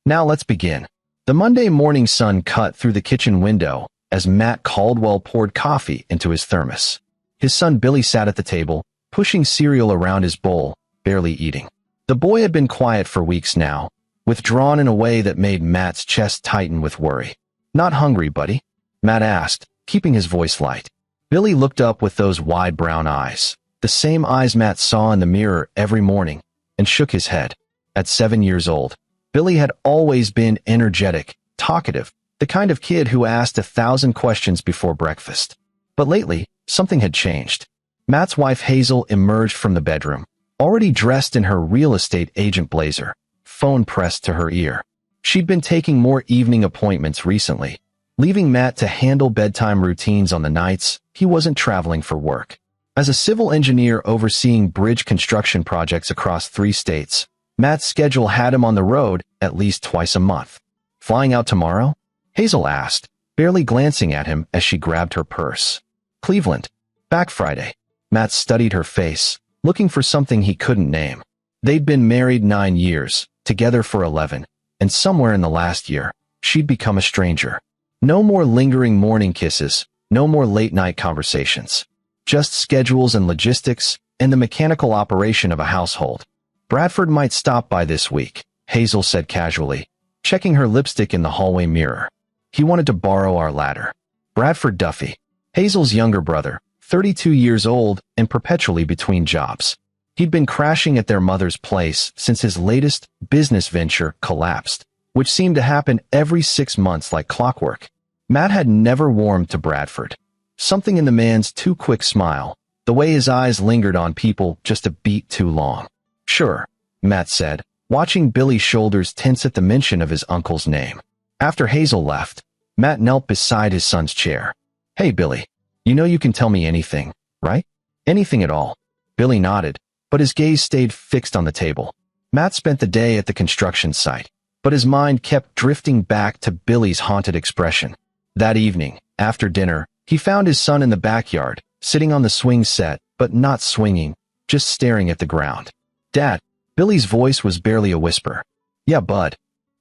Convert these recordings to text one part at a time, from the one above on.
Now let's begin. The Monday morning sun cut through the kitchen window as Matt Caldwell poured coffee into his thermos. His son Billy sat at the table, pushing cereal around his bowl, barely eating. The boy had been quiet for weeks now, withdrawn in a way that made Matt's chest tighten with worry. "Not hungry, buddy?" Matt asked, keeping his voice light. Billy looked up with those wide brown eyes, the same eyes Matt saw in the mirror every morning, and shook his head. At 7 years old, Billy had always been energetic, talkative, the kind of kid who asked 1,000 questions before breakfast. But lately, something had changed. Matt's wife Hazel emerged from the bedroom, already dressed in her real estate agent blazer, phone pressed to her ear. She'd been taking more evening appointments recently, leaving Matt to handle bedtime routines on the nights he wasn't traveling for work. As a civil engineer overseeing bridge construction projects across 3 states, Matt's schedule had him on the road at least twice a month. "Flying out tomorrow?" Hazel asked, barely glancing at him as she grabbed her purse. "Cleveland. Back Friday." Matt studied her face, looking for something he couldn't name. They'd been married 9 years, together for 11, and somewhere in the last year, she'd become a stranger. No more lingering morning kisses, no more late-night conversations. Just schedules and logistics, and the mechanical operation of a household. "Bradford might stop by this week," Hazel said casually, checking her lipstick in the hallway mirror. "He wanted to borrow our ladder." Bradford Duffy, Hazel's younger brother, 32 years old and perpetually between jobs. He'd been crashing at their mother's place since his latest business venture collapsed, which seemed to happen every 6 months like clockwork. Matt had never warmed to Bradford. Something in the man's too quick smile, the way his eyes lingered on people just a beat too long. "Sure," Matt said, watching Billy's shoulders tense at the mention of his uncle's name. After Hazel left, Matt knelt beside his son's chair. "Hey, Billy, you know you can tell me anything, right? Anything at all." Billy nodded, but his gaze stayed fixed on the table. Matt spent the day at the construction site, but his mind kept drifting back to Billy's haunted expression. That evening, after dinner, he found his son in the backyard, sitting on the swing set, but not swinging, just staring at the ground. "Dad," Billy's voice was barely a whisper. "Yeah, bud.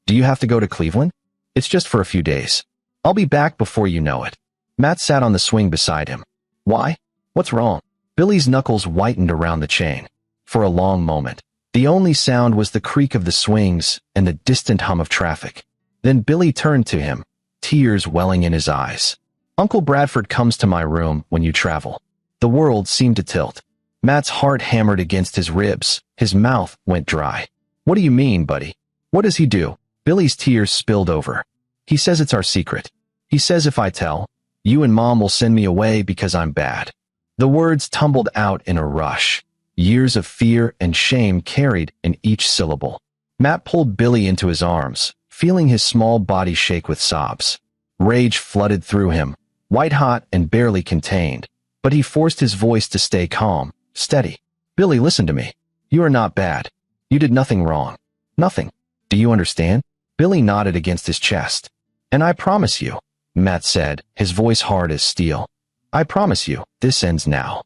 Do you have to go to Cleveland?" "It's just for a few days. I'll be back before you know it." Matt sat on the swing beside him. "Why? What's wrong?" Billy's knuckles whitened around the chain. For a long moment, the only sound was the creak of the swings and the distant hum of traffic. Then Billy turned to him, tears welling in his eyes. "Uncle Bradford comes to my room when you travel." The world seemed to tilt. Matt's heart hammered against his ribs. His mouth went dry. "What do you mean, buddy? What does he do?" Billy's tears spilled over. "He says it's our secret. He says if I tell, you and Mom will send me away because I'm bad." The words tumbled out in a rush. Years of fear and shame carried in each syllable. Matt pulled Billy into his arms, feeling his small body shake with sobs. Rage flooded through him, white-hot and barely contained, but he forced his voice to stay calm, steady. "Billy, listen to me. You are not bad. You did nothing wrong. Nothing. Do you understand?" Billy nodded against his chest. "And I promise you," Matt said, his voice hard as steel, "I promise you, this ends now."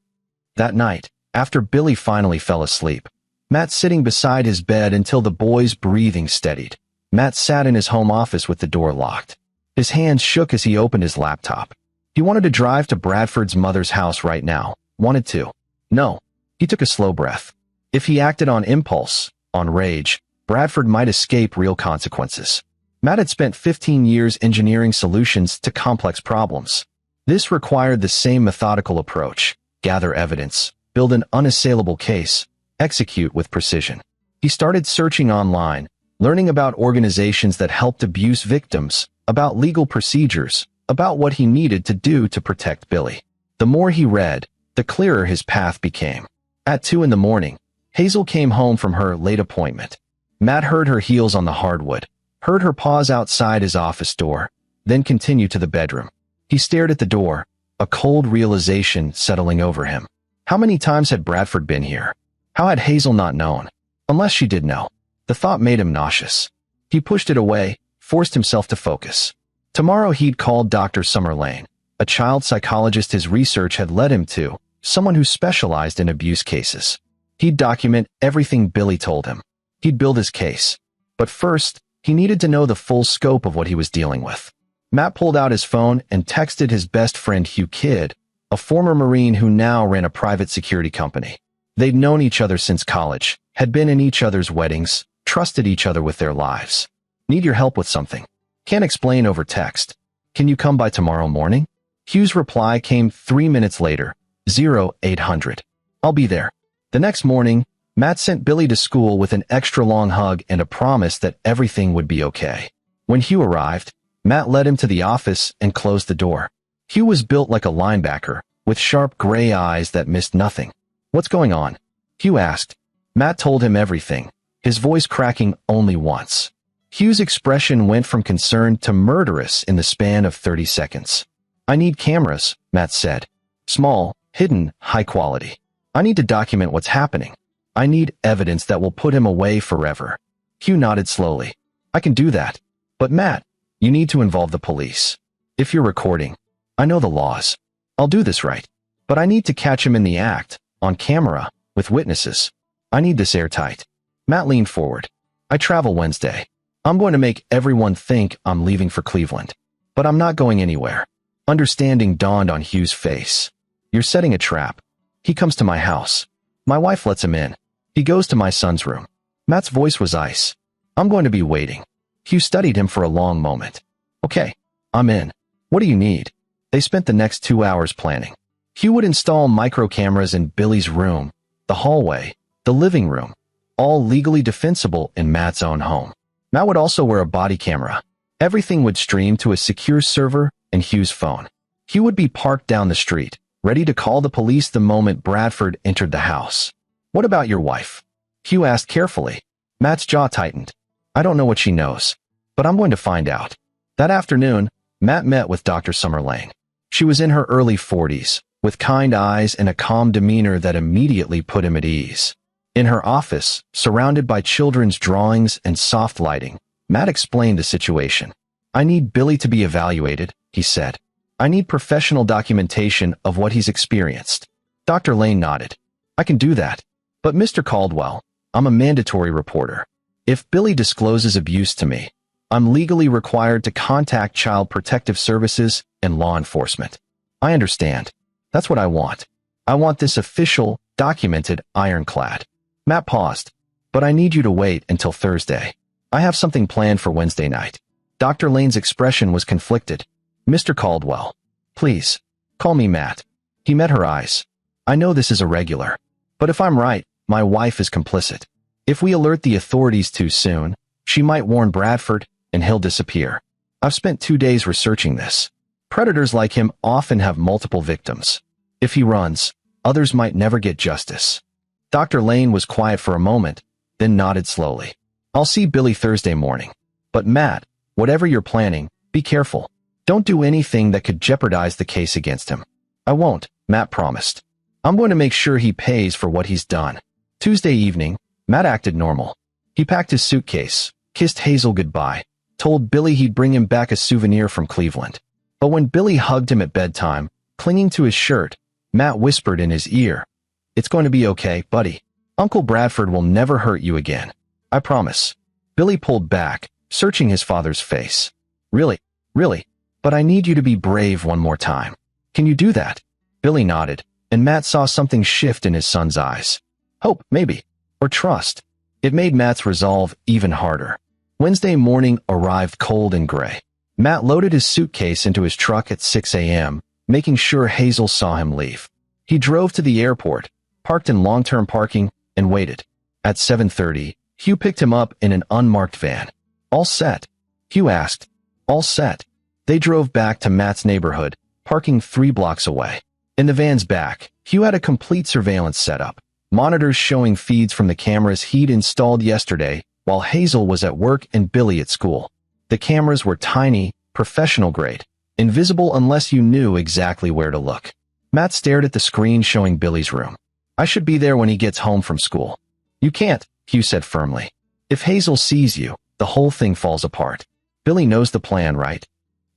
That night, after Billy finally fell asleep, Matt sitting beside his bed until the boy's breathing steadied. Matt sat in his home office with the door locked. His hands shook as he opened his laptop. He wanted to drive to Bradford's mother's house right now. Wanted to. No. He took a slow breath. If he acted on impulse, on rage, Bradford might escape real consequences. Matt had spent 15 years engineering solutions to complex problems. This required the same methodical approach: gather evidence, build an unassailable case, execute with precision. He started searching online, learning about organizations that helped abuse victims, about legal procedures, about what he needed to do to protect Billy. The more he read, the clearer his path became. At 2 a.m, Hazel came home from her late appointment. Matt heard her heels on the hardwood, heard her pause outside his office door, then continue to the bedroom. He stared at the door, a cold realization settling over him. How many times had Bradford been here? How had Hazel not known? Unless she did know. The thought made him nauseous. He pushed it away, forced himself to focus. Tomorrow he'd call Dr. Summerlane, a child psychologist his research had led him to, someone who specialized in abuse cases. He'd document everything Billy told him. He'd build his case. But first, He needed to know the full scope of what he was dealing with. Matt pulled out his phone and texted his best friend Hugh Kidd, a former Marine who now ran a private security company. They'd known each other since college, had been in each other's weddings, trusted each other with their lives. Need your help with something. Can't explain over text. Can you come by tomorrow morning? Hugh's reply came 3 minutes later, 0800. I'll be there. The next morning, Matt sent Billy to school with an extra long hug and a promise that everything would be okay. When Hugh arrived, Matt led him to the office and closed the door. Hugh was built like a linebacker, with sharp gray eyes that missed nothing. What's going on? Hugh asked. Matt told him everything, his voice cracking only once. Hugh's expression went from concerned to murderous in the span of 30 seconds. I need cameras, Matt said. Small, hidden, high quality. I need to document what's happening. I need evidence that will put him away forever. Hugh nodded slowly. I can do that. But Matt, you need to involve the police. If you're recording, I know the laws. I'll do this right. But I need to catch him in the act, on camera, with witnesses. I need this airtight. Matt leaned forward. I travel Wednesday. I'm going to make everyone think I'm leaving for Cleveland. But I'm not going anywhere. Understanding dawned on Hugh's face. You're setting a trap. He comes to my house. My wife lets him in. He goes to my son's room. Matt's voice was ice. I'm going to be waiting. Hugh studied him for a long moment. Okay, I'm in. What do you need? They spent the next 2 hours planning. Hugh would install micro cameras in Billy's room, the hallway, the living room, all legally defensible in Matt's own home. Matt would also wear a body camera. Everything would stream to a secure server and Hugh's phone. Hugh would be parked down the street, ready to call the police the moment Bradford entered the house. What about your wife? Hugh asked carefully. Matt's jaw tightened. I don't know what she knows, but I'm going to find out. That afternoon, Matt met with Dr. Summer Lane. She was in her early 40s, with kind eyes and a calm demeanor that immediately put him at ease. In her office, surrounded by children's drawings and soft lighting, Matt explained the situation. I need Billy to be evaluated, he said. I need professional documentation of what he's experienced. Dr. Lane nodded. I can do that. But Mr. Caldwell, I'm a mandatory reporter. If Billy discloses abuse to me, I'm legally required to contact Child Protective Services and law enforcement. I understand. That's what I want. I want this official, documented, ironclad. Matt paused. But I need you to wait until Thursday. I have something planned for Wednesday night. Dr. Lane's expression was conflicted. Mr. Caldwell, please, call me Matt. He met her eyes. I know this is irregular. But if I'm right, my wife is complicit. If we alert the authorities too soon, she might warn Bradford, and he'll disappear. I've spent 2 days researching this. Predators like him often have multiple victims. If he runs, others might never get justice. Dr. Lane was quiet for a moment, then nodded slowly. I'll see Billy Thursday morning. But Matt, whatever you're planning, be careful. Don't do anything that could jeopardize the case against him. I won't, Matt promised. I'm going to make sure he pays for what he's done. Tuesday evening, Matt acted normal. He packed his suitcase, kissed Hazel goodbye, told Billy he'd bring him back a souvenir from Cleveland. But when Billy hugged him at bedtime, clinging to his shirt, Matt whispered in his ear, It's going to be okay, buddy. Uncle Bradford will never hurt you again. I promise. Billy pulled back, searching his father's face. Really? But I need you to be brave one more time. Can you do that? Billy nodded, and Matt saw something shift in his son's eyes. Hope, maybe. Or trust. It made Matt's resolve even harder. Wednesday morning arrived cold and gray. Matt loaded his suitcase into his truck at 6 a.m., making sure Hazel saw him leave. He drove to the airport, parked in long-term parking, and waited. At 7:30, Hugh picked him up in an unmarked van. All set? Hugh asked. All set. They drove back to Matt's neighborhood, parking 3 blocks away. In the van's back, Hugh had a complete surveillance setup, monitors showing feeds from the cameras he'd installed yesterday while Hazel was at work and Billy at school. The cameras were tiny, professional-grade, invisible unless you knew exactly where to look. Matt stared at the screen showing Billy's room. I should be there when he gets home from school. You can't, Hugh said firmly. If Hazel sees you, the whole thing falls apart. Billy knows the plan, right?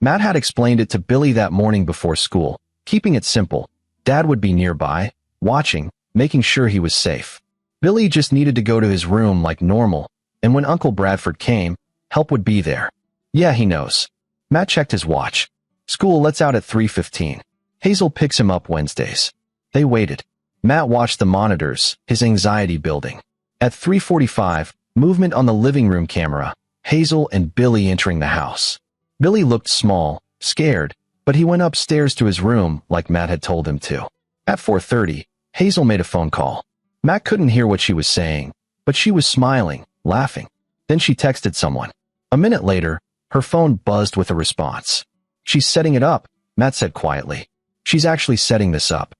Matt had explained it to Billy that morning before school, keeping it simple. Dad would be nearby, watching, making sure he was safe. Billy just needed to go to his room like normal, and when Uncle Bradford came, Help would be there. Yeah, he knows. Matt checked his watch. School lets out at 3:15. Hazel picks him up Wednesdays. They waited. Matt watched the monitors, his anxiety building. At 3:45, movement on the living room camera, Hazel and Billy entering the house. Billy looked small, scared, but he went upstairs to his room like Matt had told him to. At 4:30, Hazel made a phone call. Matt couldn't hear what she was saying, but she was smiling, laughing. Then she texted someone. A minute later, her phone buzzed with a response. She's setting it up, Matt said quietly. She's actually setting this up.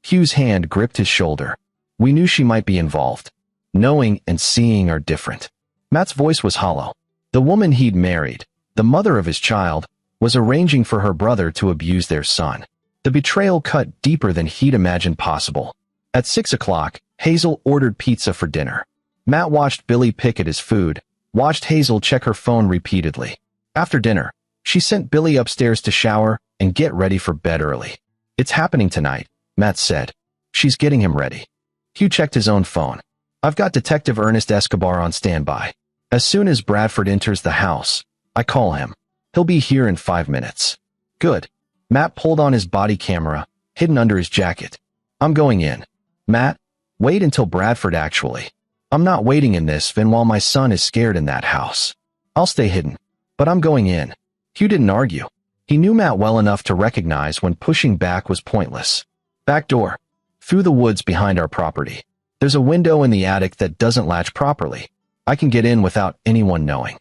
Hugh's hand gripped his shoulder. We knew she might be involved. Knowing and seeing are different. Matt's voice was hollow. The woman he'd married, the mother of his child, was arranging for her brother to abuse their son. The betrayal cut deeper than he'd imagined possible. At 6 o'clock, Hazel ordered pizza for dinner. Matt watched Billy pick at his food, watched Hazel check her phone repeatedly. After dinner, she sent Billy upstairs to shower and get ready for bed early. It's happening tonight, Matt said. She's getting him ready. Hugh checked his own phone. I've got Detective Ernest Escobar on standby. As soon as Bradford enters the house, I call him. He'll be here in 5 minutes. Good. Matt pulled on his body camera, hidden under his jacket. I'm going in. Matt, wait until Bradford actually. I'm not waiting in this fin while my son is scared in that house. I'll stay hidden, but I'm going in. Hugh didn't argue. He knew Matt well enough to recognize when pushing back was pointless. Back door. Through the woods behind our property. There's a window in the attic that doesn't latch properly. I can get in without anyone knowing.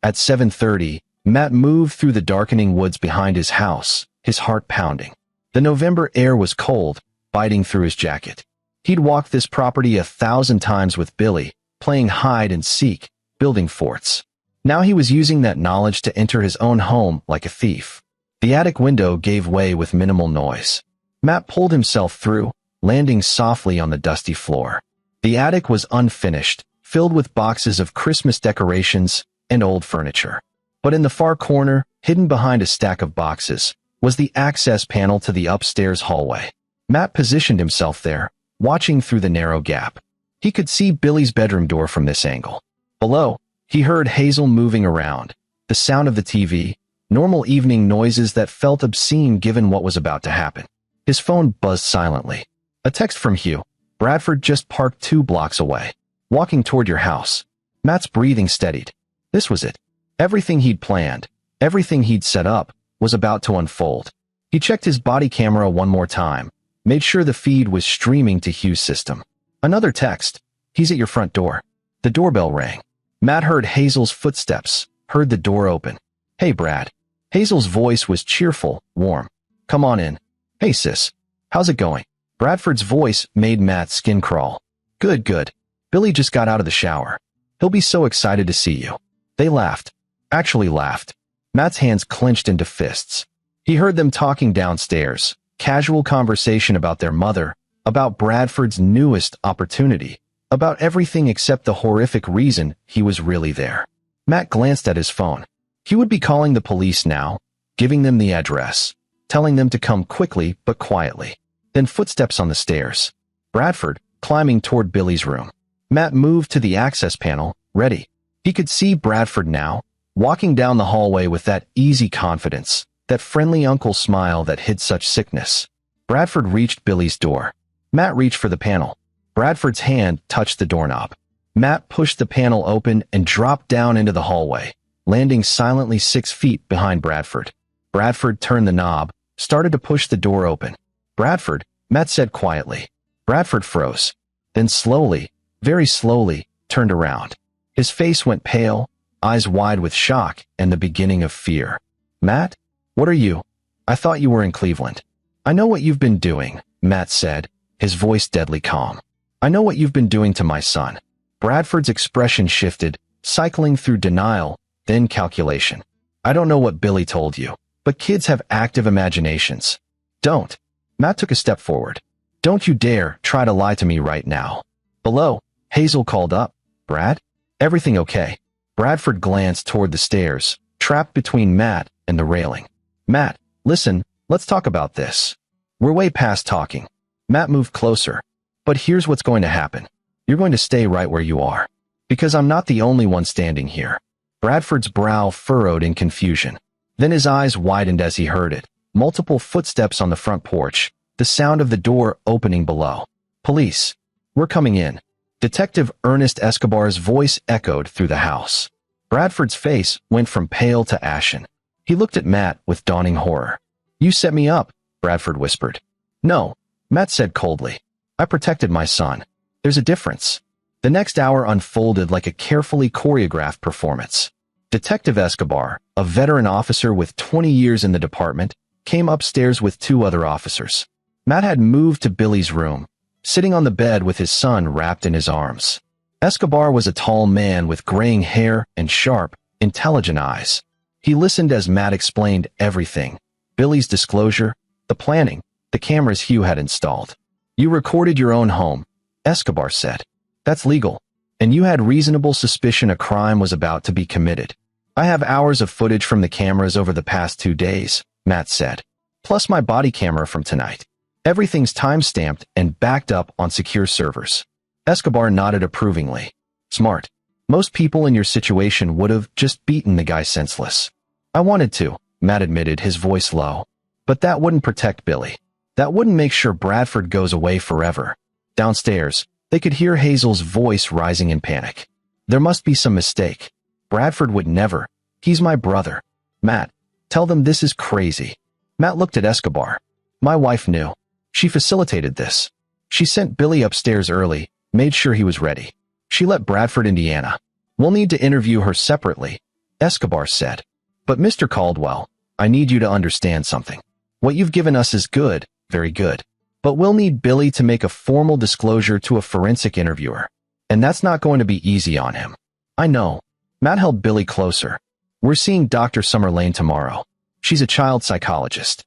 At 7:30, Matt moved through the darkening woods behind his house, his heart pounding. The November air was cold, biting through his jacket. He'd walked this property 1,000 times with Billy, playing hide and seek, building forts. Now he was using that knowledge to enter his own home like a thief. The attic window gave way with minimal noise. Matt pulled himself through, landing softly on the dusty floor. The attic was unfinished, filled with boxes of Christmas decorations and old furniture. But in the far corner, hidden behind a stack of boxes, was the access panel to the upstairs hallway. Matt positioned himself there, watching through the narrow gap. He could see Billy's bedroom door from this angle. Below, he heard Hazel moving around, the sound of the TV, normal evening noises that felt obscene given what was about to happen. His phone buzzed silently. A text from Hugh. Bradford just parked 2 blocks away. Walking toward your house. Matt's breathing steadied. This was it. Everything he'd planned, everything he'd set up, was about to unfold. He checked his body camera one more time, made sure the feed was streaming to Hugh's system. Another text. He's at your front door. The doorbell rang. Matt heard Hazel's footsteps, heard the door open. Hey, Brad. Hazel's voice was cheerful, warm. Come on in. Hey, sis. How's it going? Bradford's voice made Matt's skin crawl. Good, good. Billy just got out of the shower. He'll be so excited to see you. They laughed. Actually laughed. Matt's hands clenched into fists. He heard them talking downstairs, casual conversation about their mother, about Bradford's newest opportunity, about everything except the horrific reason he was really there. Matt glanced at his phone. He would be calling the police now, giving them the address, telling them to come quickly but quietly. Then footsteps on the stairs. Bradford, climbing toward Billy's room. Matt moved to the access panel, ready. He could see Bradford now, walking down the hallway with that easy confidence, that friendly uncle smile that hid such sickness. Bradford reached Billy's door. Matt reached for the panel. Bradford's hand touched the doorknob. Matt pushed the panel open and dropped down into the hallway, landing silently 6 feet behind Bradford. Bradford turned the knob, started to push the door open. Bradford, Matt said quietly. Bradford froze. Then slowly, very slowly, turned around. His face went pale, eyes wide with shock and the beginning of fear. Matt? What are you? I thought you were in Cleveland. I know what you've been doing, Matt said, his voice deadly calm. I know what you've been doing to my son. Bradford's expression shifted, cycling through denial, then calculation. I don't know what Billy told you, but kids have active imaginations. Don't. Matt took a step forward. Don't you dare try to lie to me right now. Below, Hazel called up. Brad? Everything okay? Bradford glanced toward the stairs, trapped between Matt and the railing. Matt, listen, let's talk about this. We're way past talking. Matt moved closer. But here's what's going to happen. You're going to stay right where you are. Because I'm not the only one standing here. Bradford's brow furrowed in confusion. Then his eyes widened as he heard it. Multiple footsteps on the front porch, the sound of the door opening below. "Police. We're coming in." Detective Ernest Escobar's voice echoed through the house. Bradford's face went from pale to ashen. He looked at Matt with dawning horror. "You set me up," Bradford whispered. "No," Matt said coldly. "I protected my son. There's a difference." The next hour unfolded like a carefully choreographed performance. Detective Escobar, a veteran officer with 20 years in the department, came upstairs with two other officers. Matt had moved to Billy's room, sitting on the bed with his son wrapped in his arms. Escobar was a tall man with graying hair and sharp, intelligent eyes. He listened as Matt explained everything: Billy's disclosure, the planning, the cameras Hugh had installed. "You recorded your own home," Escobar said. "That's legal. And you had reasonable suspicion a crime was about to be committed." "I have hours of footage from the cameras over the past 2 days," Matt said. "Plus my body camera from tonight. Everything's time-stamped and backed up on secure servers." Escobar nodded approvingly. "Smart. Most people in your situation would have just beaten the guy senseless." "I wanted to," Matt admitted, his voice low. "But that wouldn't protect Billy. That wouldn't make sure Bradford goes away forever." Downstairs, they could hear Hazel's voice rising in panic. "There must be some mistake. Bradford would never. He's my brother. Matt, tell them this is crazy." Matt looked at Escobar. "My wife knew. She facilitated this. She sent Billy upstairs early, made sure he was ready. She let Bradford Indiana. We'll need to interview her separately," Escobar said. "But Mr. Caldwell, I need you to understand something. What you've given us is good, very good. But we'll need Billy to make a formal disclosure to a forensic interviewer. And that's not going to be easy on him." "I know." Matt held Billy closer. "We're seeing Dr. Summer Lane tomorrow. She's a child psychologist."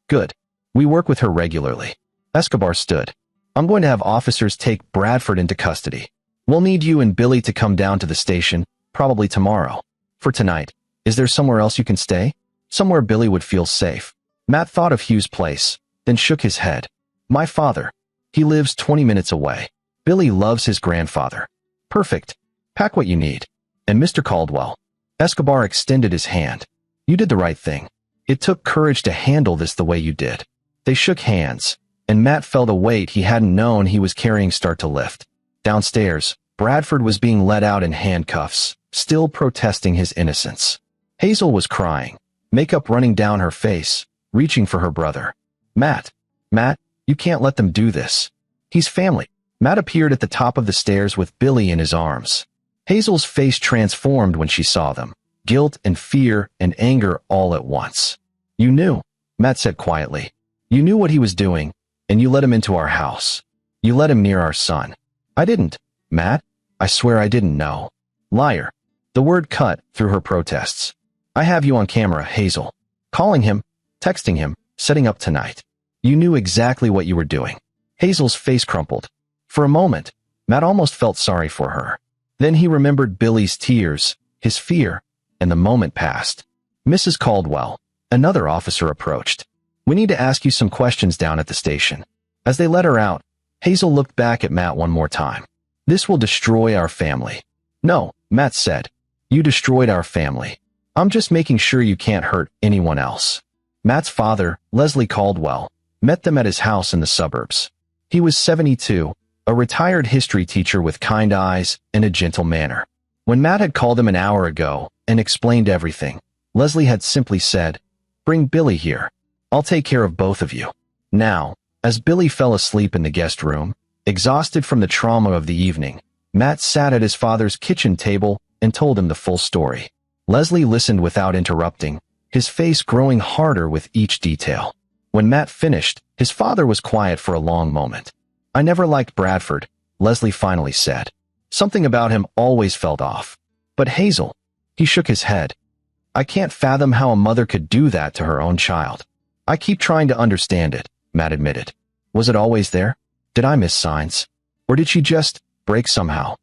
"Good. We work with her regularly." Escobar stood. "I'm going to have officers take Bradford into custody. We'll need you and Billy to come down to the station, probably tomorrow. For tonight, is there somewhere else you can stay? Somewhere Billy would feel safe." Matt thought of Hugh's place, then shook his head. "My father. He lives 20 minutes away. Billy loves his grandfather." "Perfect. Pack what you need." "And Mr. Caldwell." Escobar extended his hand. "You did the right thing. It took courage to handle this the way you did." They shook hands, and Matt felt a weight he hadn't known he was carrying start to lift. Downstairs, Bradford was being let out in handcuffs, still protesting his innocence. Hazel was crying, makeup running down her face, reaching for her brother. Matt, you can't let them do this. He's family." Matt appeared at the top of the stairs with Billy in his arms. Hazel's face transformed when she saw them, guilt and fear and anger all at once. "You knew," Matt said quietly. "You knew what he was doing, and you let him into our house. You let him near our son." "I didn't, Matt. I swear I didn't know." "Liar." The word cut through her protests. "I have you on camera, Hazel. Calling him, texting him, setting up tonight. You knew exactly what you were doing." Hazel's face crumpled. For a moment, Matt almost felt sorry for her. Then he remembered Billy's tears, his fear, and the moment passed. "Mrs. Caldwell," another officer approached. "We need to ask you some questions down at the station." As they let her out, Hazel looked back at Matt one more time. "This will destroy our family." "No," Matt said. "You destroyed our family. I'm just making sure you can't hurt anyone else." Matt's father, Leslie Caldwell, met them at his house in the suburbs. He was 72, a retired history teacher with kind eyes and a gentle manner. When Matt had called him an hour ago and explained everything, Leslie had simply said, "Bring Billy here. I'll take care of both of you." Now, as Billy fell asleep in the guest room, exhausted from the trauma of the evening, Matt sat at his father's kitchen table and told him the full story. Leslie listened without interrupting, his face growing harder with each detail. When Matt finished, his father was quiet for a long moment. "I never liked Bradford," Leslie finally said. "Something about him always felt off." "But Hazel," he shook his head. "I can't fathom how a mother could do that to her own child." "I keep trying to understand it," Matt admitted. "Was it always there? Did I miss signs? Or did she just break somehow?"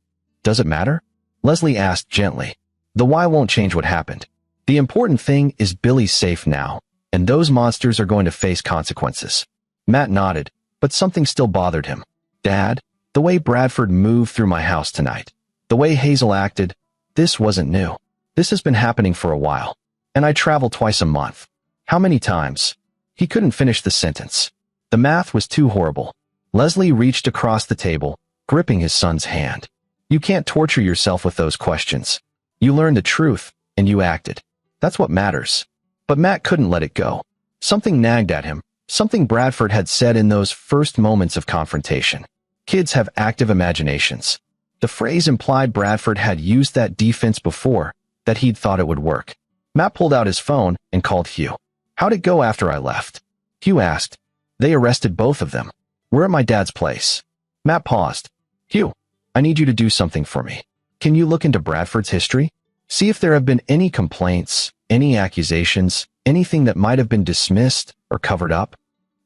"Does it matter?" Leslie asked gently. "The why won't change what happened. The important thing is Billy's safe now, and those monsters are going to face consequences." Matt nodded, but something still bothered him. "Dad, the way Bradford moved through my house tonight, the way Hazel acted, this wasn't new." This has been happening for a while. And I travel twice a month. How many times? He couldn't finish the sentence. The math was too horrible. Leslie reached across the table, gripping his son's hand. You can't torture yourself with those questions. You learned the truth, and you acted. That's what matters. But Matt couldn't let it go. Something nagged at him, something Bradford had said in those first moments of confrontation. Kids have active imaginations. The phrase implied Bradford had used that defense before, that he'd thought it would work. Matt pulled out his phone and called Hugh. How'd it go after I left? Hugh asked. They arrested both of them. We're at my dad's place. Matt paused. Hugh, I need you to do something for me. Can you look into Bradford's history? See if there have been any complaints, any accusations, anything that might have been dismissed or covered up?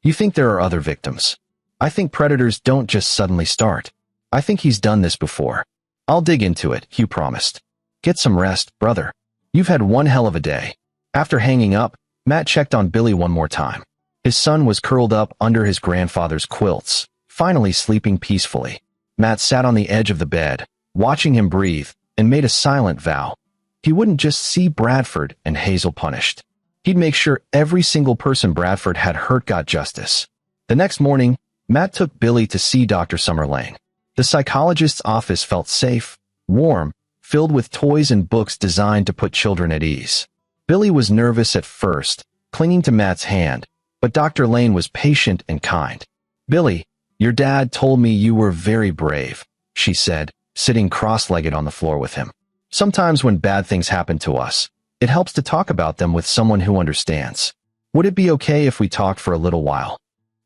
You think there are other victims. I think predators don't just suddenly start. I think he's done this before. I'll dig into it, Hugh promised. Get some rest, brother. You've had one hell of a day. After hanging up, Matt checked on Billy one more time. His son was curled up under his grandfather's quilts, finally sleeping peacefully. Matt sat on the edge of the bed, watching him breathe, and made a silent vow. He wouldn't just see Bradford and Hazel punished. He'd make sure every single person Bradford had hurt got justice. The next morning, Matt took Billy to see Dr. Summerlane. The psychologist's office felt safe, warm, filled with toys and books designed to put children at ease. Billy was nervous at first, clinging to Matt's hand, but Dr. Lane was patient and kind. Billy, your dad told me you were very brave, she said, sitting cross-legged on the floor with him. Sometimes when bad things happen to us, it helps to talk about them with someone who understands. Would it be okay if we talked for a little while?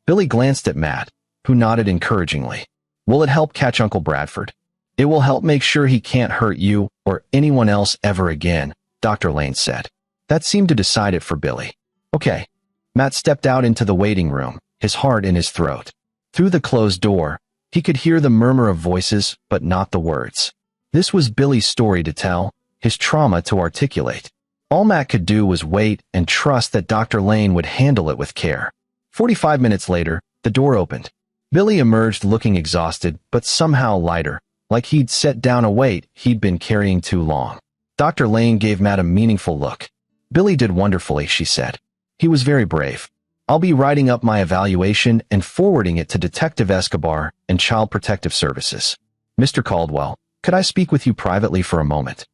Billy glanced at Matt, who nodded encouragingly. Will it help catch Uncle Bradford? It will help make sure he can't hurt you or anyone else ever again, Dr. Lane said. That seemed to decide it for Billy. Okay. Matt stepped out into the waiting room, his heart in his throat. Through the closed door, he could hear the murmur of voices, but not the words. This was Billy's story to tell, his trauma to articulate. All Matt could do was wait and trust that Dr. Lane would handle it with care. 45 minutes later, the door opened. Billy emerged looking exhausted, but somehow lighter, like he'd set down a weight he'd been carrying too long. Dr. Lane gave Matt a meaningful look. Billy did wonderfully, she said. He was very brave. I'll be writing up my evaluation and forwarding it to Detective Escobar and Child Protective Services. Mr. Caldwell, could I speak with you privately for a moment?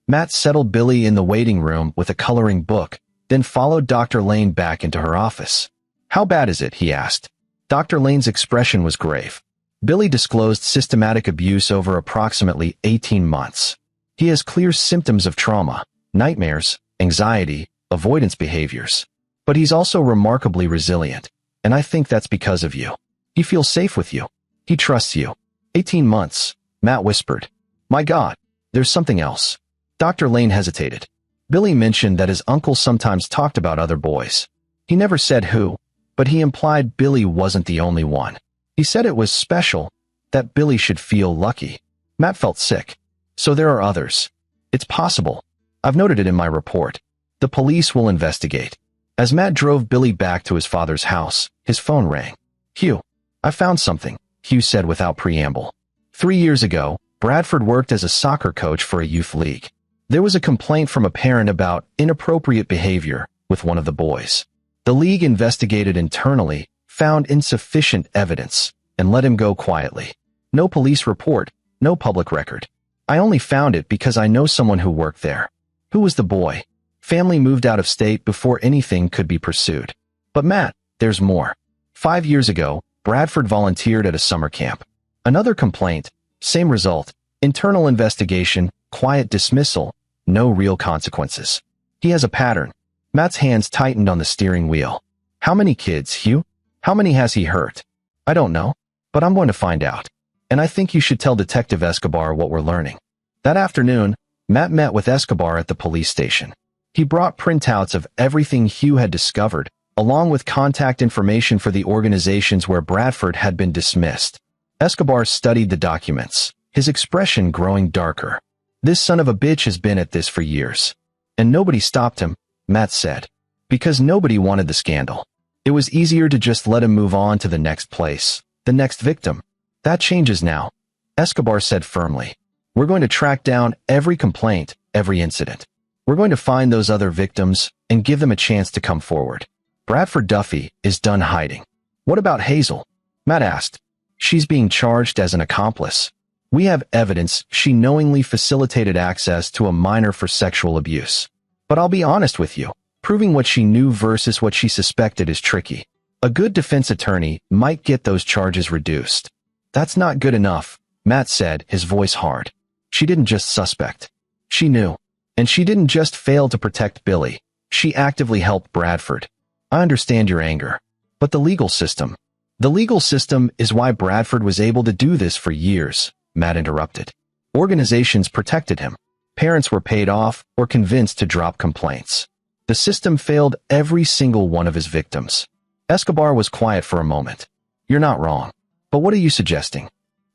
Matt settled Billy in the waiting room with a coloring book, then followed Dr. Lane back into her office. How bad is it? He asked. Dr. Lane's expression was grave. Billy disclosed systematic abuse over approximately 18 months. He has clear symptoms of trauma, nightmares, anxiety, avoidance behaviors. But he's also remarkably resilient, and I think that's because of you. He feels safe with you. He trusts you. 18 months, Matt whispered. My God, there's something else. Dr. Lane hesitated. Billy mentioned that his uncle sometimes talked about other boys. He never said who, but he implied Billy wasn't the only one. He said it was special, that Billy should feel lucky. Matt felt sick. So there are others. It's possible. I've noted it in my report. The police will investigate. As Matt drove Billy back to his father's house, his phone rang. Hugh, I found something, Hugh said without preamble. 3 years ago, Bradford worked as a soccer coach for a youth league. There was a complaint from a parent about inappropriate behavior with one of the boys. The league investigated internally, found insufficient evidence, and let him go quietly. No police report, no public record. I only found it because I know someone who worked there. Who was the boy? Family moved out of state before anything could be pursued. But Matt, there's more. 5 years ago, Bradford volunteered at a summer camp. Another complaint, same result, internal investigation, quiet dismissal, no real consequences. He has a pattern. Matt's hands tightened on the steering wheel. How many kids, Hugh? How many has he hurt? I don't know, but I'm going to find out. And I think you should tell Detective Escobar what we're learning. That afternoon, Matt met with Escobar at the police station. He brought printouts of everything Hugh had discovered, along with contact information for the organizations where Bradford had been dismissed. Escobar studied the documents, his expression growing darker. This son of a bitch has been at this for years. And nobody stopped him, Matt said. Because nobody wanted the scandal. It was easier to just let him move on to the next place, the next victim. That changes now, Escobar said firmly. We're going to track down every complaint, every incident. We're going to find those other victims and give them a chance to come forward. Bradford Duffy is done hiding. What about Hazel? Matt asked. She's being charged as an accomplice. We have evidence she knowingly facilitated access to a minor for sexual abuse. But I'll be honest with you, proving what she knew versus what she suspected is tricky. A good defense attorney might get those charges reduced. That's not good enough, Matt said, his voice hard. She didn't just suspect. She knew. And she didn't just fail to protect Billy. She actively helped Bradford. I understand your anger. But the legal system. The legal system is why Bradford was able to do this for years, Matt interrupted. Organizations protected him. Parents were paid off or convinced to drop complaints. The system failed every single one of his victims. Escobar was quiet for a moment. You're not wrong. But what are you suggesting?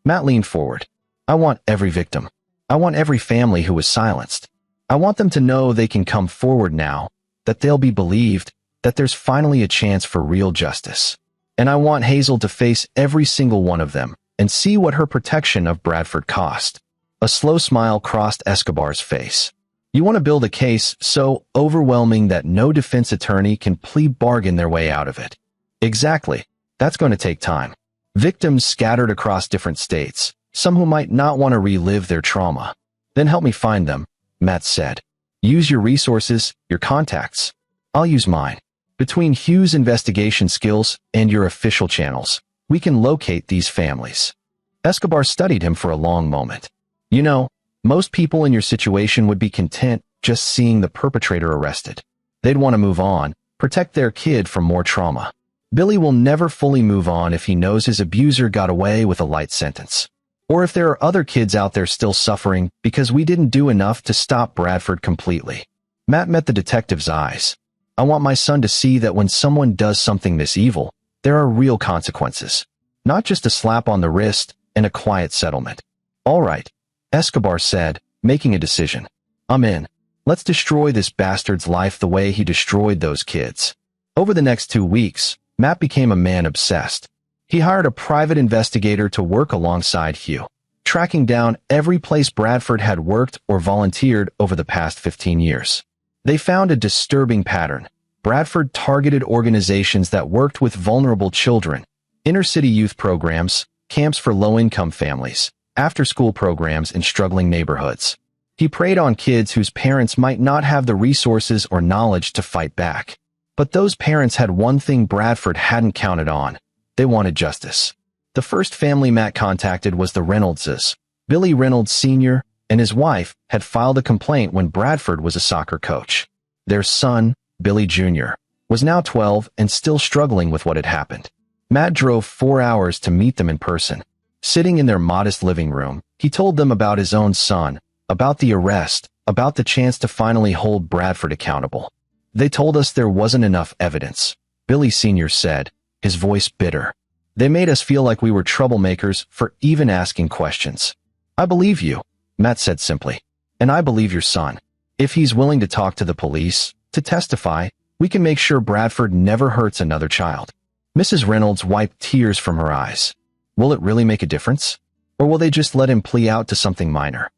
Matt leaned forward. I want every victim. I want every family who was silenced. I want them to know they can come forward now, that they'll be believed, that there's finally a chance for real justice. And I want Hazel to face every single one of them and see what her protection of Bradford cost. A slow smile crossed Escobar's face. You want to build a case so overwhelming that no defense attorney can plea bargain their way out of it. Exactly. That's going to take time. Victims scattered across different states, some who might not want to relive their trauma. Then help me find them, Matt said. Use your resources, your contacts. I'll use mine. Between Hugh's investigation skills and your official channels, we can locate these families. Escobar studied him for a long moment. You know, most people in your situation would be content just seeing the perpetrator arrested. They'd want to move on, protect their kid from more trauma. Billy will never fully move on if he knows his abuser got away with a light sentence. Or if there are other kids out there still suffering because we didn't do enough to stop Bradford completely. Matt met the detective's eyes. I want my son to see that when someone does something this evil, there are real consequences. Not just a slap on the wrist and a quiet settlement. All right, Escobar said, making a decision. I'm in. Let's destroy this bastard's life the way he destroyed those kids. Over the next 2 weeks, Matt became a man obsessed. He hired a private investigator to work alongside Hugh, tracking down every place Bradford had worked or volunteered over the past 15 years. They found a disturbing pattern. Bradford targeted organizations that worked with vulnerable children, inner-city youth programs, camps for low-income families, after-school programs in struggling neighborhoods. He preyed on kids whose parents might not have the resources or knowledge to fight back. But those parents had one thing Bradford hadn't counted on. They wanted justice. The first family Matt contacted was the Reynoldses. Billy Reynolds Sr. and his wife had filed a complaint when Bradford was a soccer coach. Their son, Billy Jr., was now 12 and still struggling with what had happened. Matt drove 4 hours to meet them in person. Sitting in their modest living room, he told them about his own son, about the arrest, about the chance to finally hold Bradford accountable. They told us there wasn't enough evidence, Billy Sr. said, his voice bitter. They made us feel like we were troublemakers for even asking questions. I believe you, Matt said simply. And I believe your son. If he's willing to talk to the police, to testify, we can make sure Bradford never hurts another child. Mrs. Reynolds wiped tears from her eyes. Will it really make a difference? Or will they just let him plea out to something minor?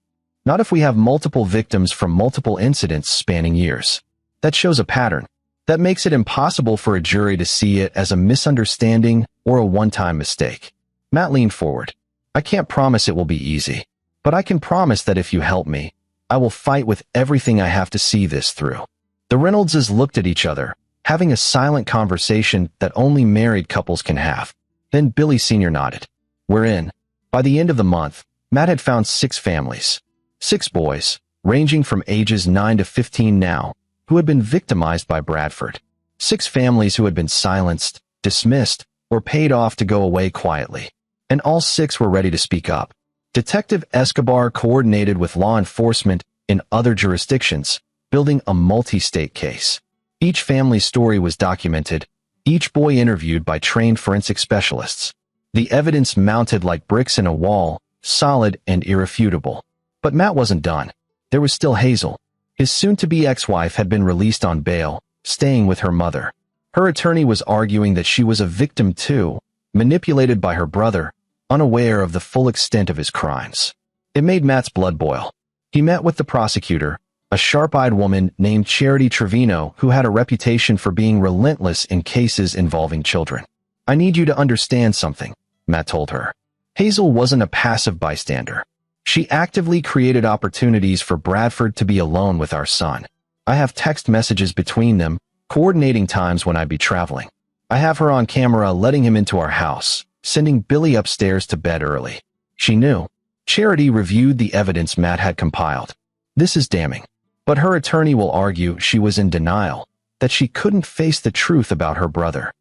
Not if we have multiple victims from multiple incidents spanning years. That shows a pattern. That makes it impossible for a jury to see it as a misunderstanding or a one-time mistake. Matt leaned forward. I can't promise it will be easy, but I can promise that if you help me, I will fight with everything I have to see this through. The Reynoldses looked at each other, having a silent conversation that only married couples can have. Then Billy Sr. nodded. We're in. By the end of the month, Matt had found 6 families. 6 boys, ranging from ages 9 to 15 now, who had been victimized by Bradford. 6 families who had been silenced, dismissed, or paid off to go away quietly. And all 6 were ready to speak up. Detective Escobar coordinated with law enforcement in other jurisdictions, building a multi-state case. Each family's story was documented, each boy interviewed by trained forensic specialists. The evidence mounted like bricks in a wall, solid and irrefutable. But Matt wasn't done. There was still Hazel. His soon-to-be ex-wife had been released on bail, staying with her mother. Her attorney was arguing that she was a victim too, manipulated by her brother, unaware of the full extent of his crimes. It made Matt's blood boil. He met with the prosecutor, a sharp-eyed woman named Charity Trevino who had a reputation for being relentless in cases involving children. "I need you to understand something," Matt told her. Hazel wasn't a passive bystander. She actively created opportunities for Bradford to be alone with our son. "I have text messages between them, coordinating times when I'd be traveling. I have her on camera letting him into our house, sending Billy upstairs to bed early." She knew. Charity reviewed the evidence Matt had compiled. "This is damning." But her attorney will argue she was in denial, that she couldn't face the truth about her brother.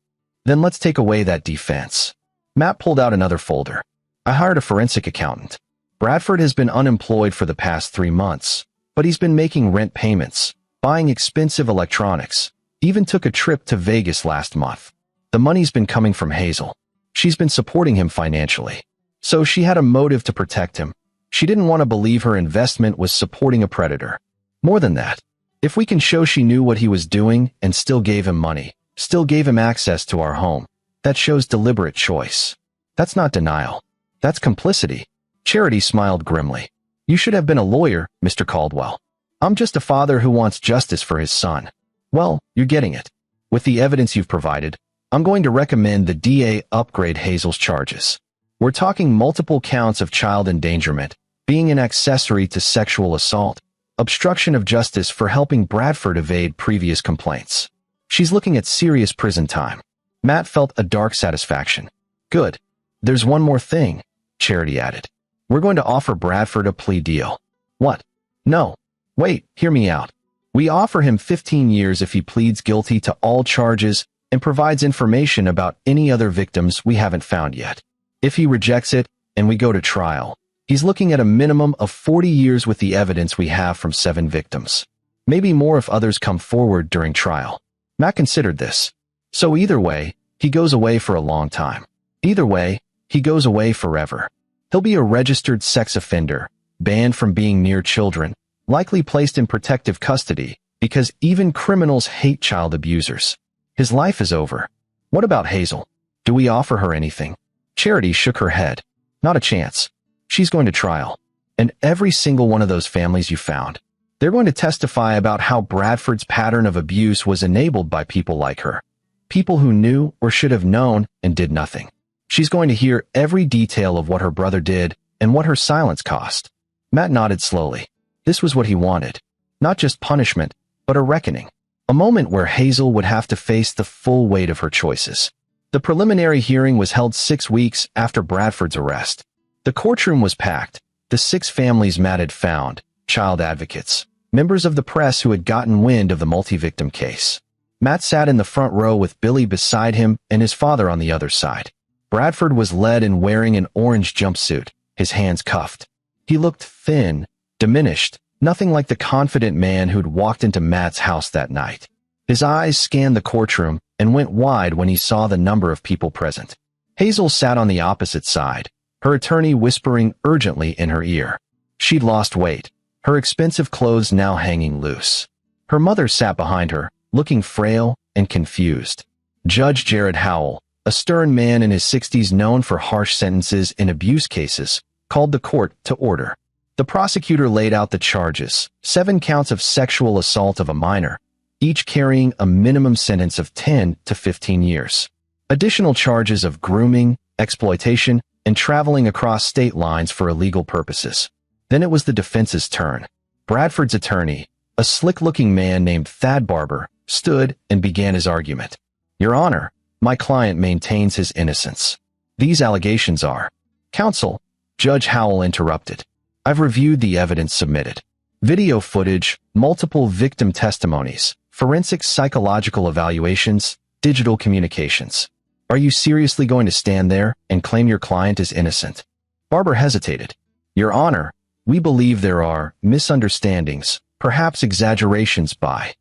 "Then let's take away that defense." Matt pulled out another folder. "I hired a forensic accountant. Bradford has been unemployed for the past 3 months, but he's been making rent payments, buying expensive electronics, even took a trip to Vegas last month. The money's been coming from Hazel. She's been supporting him financially. So she had a motive to protect him. She didn't want to believe her investment was supporting a predator. More than that, if we can show she knew what he was doing and still gave him money, still gave him access to our home, that shows deliberate choice. That's not denial. That's complicity." Charity smiled grimly. "You should have been a lawyer, Mr. Caldwell. I'm just a father who wants justice for his son." "Well, you're getting it. With the evidence you've provided, I'm going to recommend the DA upgrade Hazel's charges. We're talking multiple counts of child endangerment, being an accessory to sexual assault, obstruction of justice for helping Bradford evade previous complaints. She's looking at serious prison time." Matt felt a dark satisfaction. "Good. There's one more thing," Charity added. "We're going to offer Bradford a plea deal." "What?" "No. Wait, hear me out. We offer him 15 years if he pleads guilty to all charges and provides information about any other victims we haven't found yet. If he rejects it and we go to trial, he's looking at a minimum of 40 years with the evidence we have from 7 victims. Maybe more if others come forward during trial." Matt considered this. "So either way, he goes away for a long time. Either way, he goes away forever. He'll be a registered sex offender, banned from being near children, likely placed in protective custody, because even criminals hate child abusers. His life is over." "What about Hazel? Do we offer her anything?" Charity shook her head. "Not a chance. She's going to trial. And every single one of those families you found. They're going to testify about how Bradford's pattern of abuse was enabled by people like her. People who knew or should have known and did nothing. She's going to hear every detail of what her brother did and what her silence cost." Matt nodded slowly. This was what he wanted. Not just punishment, but a reckoning. A moment where Hazel would have to face the full weight of her choices. The preliminary hearing was held 6 weeks after Bradford's arrest. The courtroom was packed. The 6 families Matt had found, child advocates, members of the press who had gotten wind of the multi-victim case. Matt sat in the front row with Billy beside him and his father on the other side. Bradford was led in wearing an orange jumpsuit, his hands cuffed. He looked thin, diminished, nothing like the confident man who'd walked into Matt's house that night. His eyes scanned the courtroom and went wide when he saw the number of people present. Hazel sat on the opposite side, her attorney whispering urgently in her ear. She'd lost weight, her expensive clothes now hanging loose. Her mother sat behind her, looking frail and confused. Judge Jared Howell, a stern man in his 60s known for harsh sentences in abuse cases, called the court to order. The prosecutor laid out the charges, 7 counts of sexual assault of a minor, each carrying a minimum sentence of 10 to 15 years. Additional charges of grooming, exploitation, and traveling across state lines for illegal purposes. Then it was the defense's turn. Bradford's attorney, a slick-looking man named Thad Barber, stood and began his argument. "Your Honor, my client maintains his innocence. These allegations are..." "Counsel," Judge Howell interrupted. "I've reviewed the evidence submitted. Video footage, multiple victim testimonies, forensic psychological evaluations, digital communications. Are you seriously going to stand there and claim your client is innocent?" Barber hesitated. "Your Honor, we believe there are misunderstandings, perhaps exaggerations by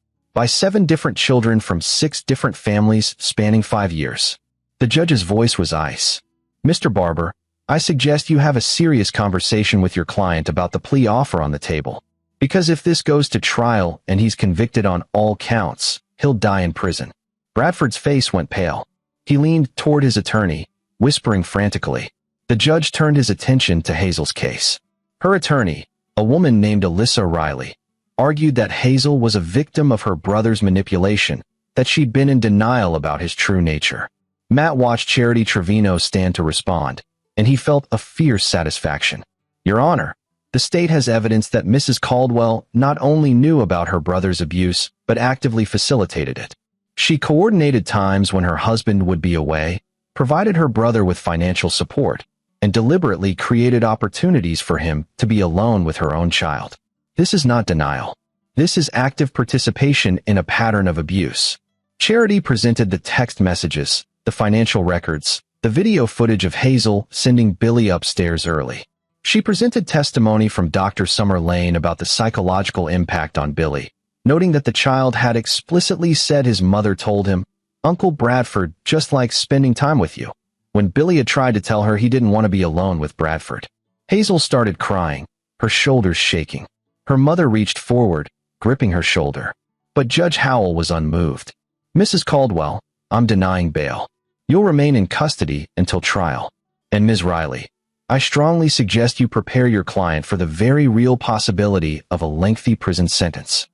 7 different children from 6 different families spanning 5 years." The judge's voice was ice. "Mr. Barber, I suggest you have a serious conversation with your client about the plea offer on the table. Because if this goes to trial and he's convicted on all counts, he'll die in prison." Bradford's face went pale. He leaned toward his attorney, whispering frantically. The judge turned his attention to Hazel's case. Her attorney, a woman named Alyssa Riley, argued that Hazel was a victim of her brother's manipulation, that she'd been in denial about his true nature. Matt watched Charity Trevino stand to respond, and he felt a fierce satisfaction. Your Honor, the state has evidence that Mrs. Caldwell not only knew about her brother's abuse, but actively facilitated it. She coordinated times when her husband would be away, provided her brother with financial support, and deliberately created opportunities for him to be alone with her own child. This is not denial. This is active participation in a pattern of abuse. Charity presented the text messages, the financial records, the video footage of Hazel sending Billy upstairs early. She presented testimony from Dr. Summer Lane about the psychological impact on Billy, noting that the child had explicitly said his mother told him, "Uncle Bradford just likes spending time with you," when Billy had tried to tell her he didn't want to be alone with Bradford. Hazel started crying, her shoulders shaking. Her mother reached forward, gripping her shoulder. But Judge Howell was unmoved. "Mrs. Caldwell, I'm denying bail. You'll remain in custody until trial. And Ms. Riley, I strongly suggest you prepare your client for the very real possibility of a lengthy prison sentence."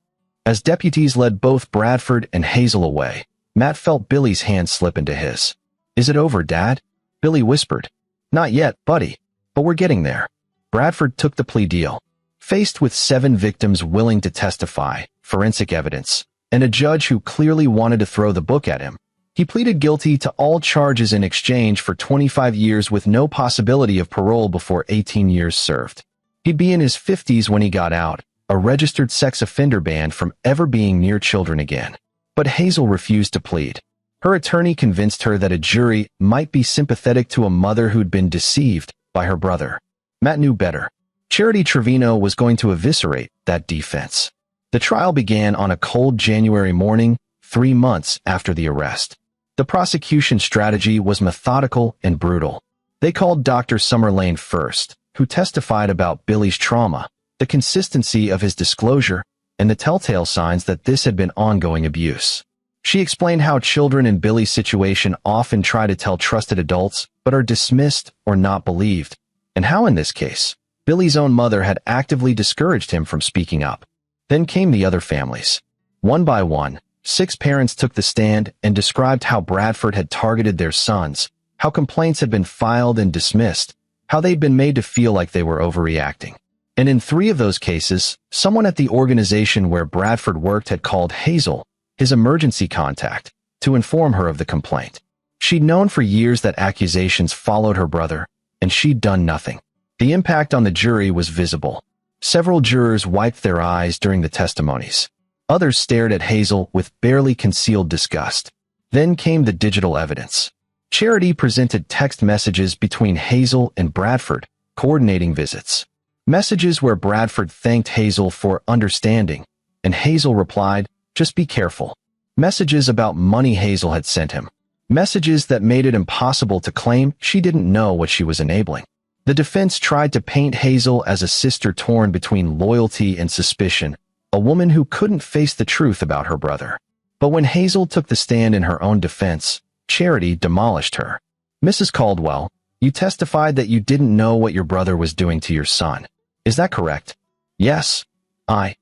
As deputies led both Bradford and Hazel away, Matt felt Billy's hand slip into his. "Is it over, Dad?" Billy whispered. "Not yet, buddy, but we're getting there." Bradford took the plea deal. Faced with 7 victims willing to testify, forensic evidence, and a judge who clearly wanted to throw the book at him, he pleaded guilty to all charges in exchange for 25 years with no possibility of parole before 18 years served. He'd be in his 50s when he got out, a registered sex offender banned from ever being near children again. But Hazel refused to plead. Her attorney convinced her that a jury might be sympathetic to a mother who'd been deceived by her brother. Matt knew better. Charity Trevino was going to eviscerate that defense. The trial began on a cold January morning, 3 months after the arrest. The prosecution strategy was methodical and brutal. They called Dr. Summer Lane first, who testified about Billy's trauma, the consistency of his disclosure, and the telltale signs that this had been ongoing abuse. She explained how children in Billy's situation often try to tell trusted adults but are dismissed or not believed, and how in this case, Billy's own mother had actively discouraged him from speaking up. Then came the other families. One by one, 6 parents took the stand and described how Bradford had targeted their sons, how complaints had been filed and dismissed, how they'd been made to feel like they were overreacting. And in 3 of those cases, someone at the organization where Bradford worked had called Hazel, his emergency contact, to inform her of the complaint. She'd known for years that accusations followed her brother, and she'd done nothing. The impact on the jury was visible. Several jurors wiped their eyes during the testimonies. Others stared at Hazel with barely concealed disgust. Then came the digital evidence. Charity presented text messages between Hazel and Bradford, coordinating visits. Messages where Bradford thanked Hazel for understanding, and Hazel replied, "Just be careful." Messages about money Hazel had sent him. Messages that made it impossible to claim she didn't know what she was enabling. The defense tried to paint Hazel as a sister torn between loyalty and suspicion, a woman who couldn't face the truth about her brother. But when Hazel took the stand in her own defense, Charity demolished her. "Mrs. Caldwell, you testified that you didn't know what your brother was doing to your son. Is that correct?" "Yes. I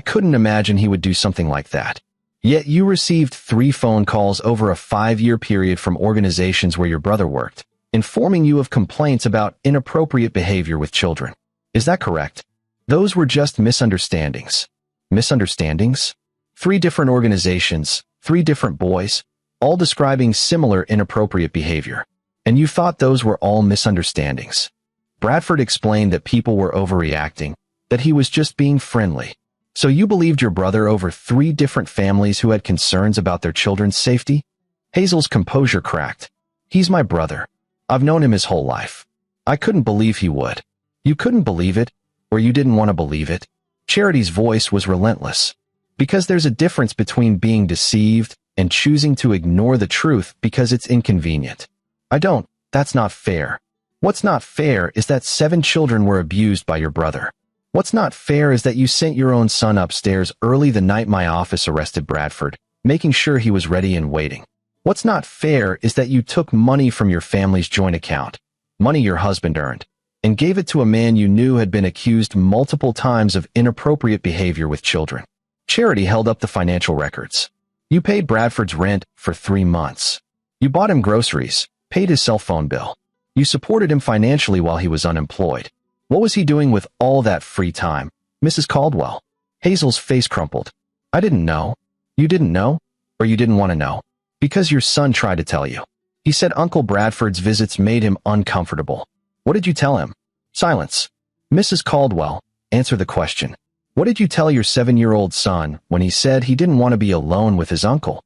couldn't imagine he would do something like that." "Yet you received 3 phone calls over a 5-year period from organizations where your brother worked, informing you of complaints about inappropriate behavior with children. Is that correct?" "Those were just misunderstandings." "Misunderstandings?" 3 different organizations, 3 different boys, all describing similar inappropriate behavior. And you thought those were all misunderstandings. Bradford explained that people were overreacting, that he was just being friendly. So you believed your brother over 3 different families who had concerns about their children's safety? Hazel's composure cracked. "He's my brother. I've known him his whole life. I couldn't believe he would." "You couldn't believe it, or you didn't want to believe it?" Charity's voice was relentless. "Because there's a difference between being deceived and choosing to ignore the truth because it's inconvenient. That's not fair. What's not fair is that 7 children were abused by your brother. What's not fair is that you sent your own son upstairs early the night my office arrested Bradford, making sure he was ready and waiting. What's not fair is that you took money from your family's joint account, money your husband earned, and gave it to a man you knew had been accused multiple times of inappropriate behavior with children. Charity held up the financial records. You paid Bradford's rent for 3 months. You bought him groceries, paid his cell phone bill. You supported him financially while he was unemployed. What was he doing with all that free time, Mrs. Caldwell? Hazel's face crumpled. I didn't know. You didn't know? Or you didn't want to know? Because your son tried to tell you. He said Uncle Bradford's visits made him uncomfortable. What did you tell him? Silence. Mrs. Caldwell, answer the question. What did you tell your 7-year-old son when he said he didn't want to be alone with his uncle?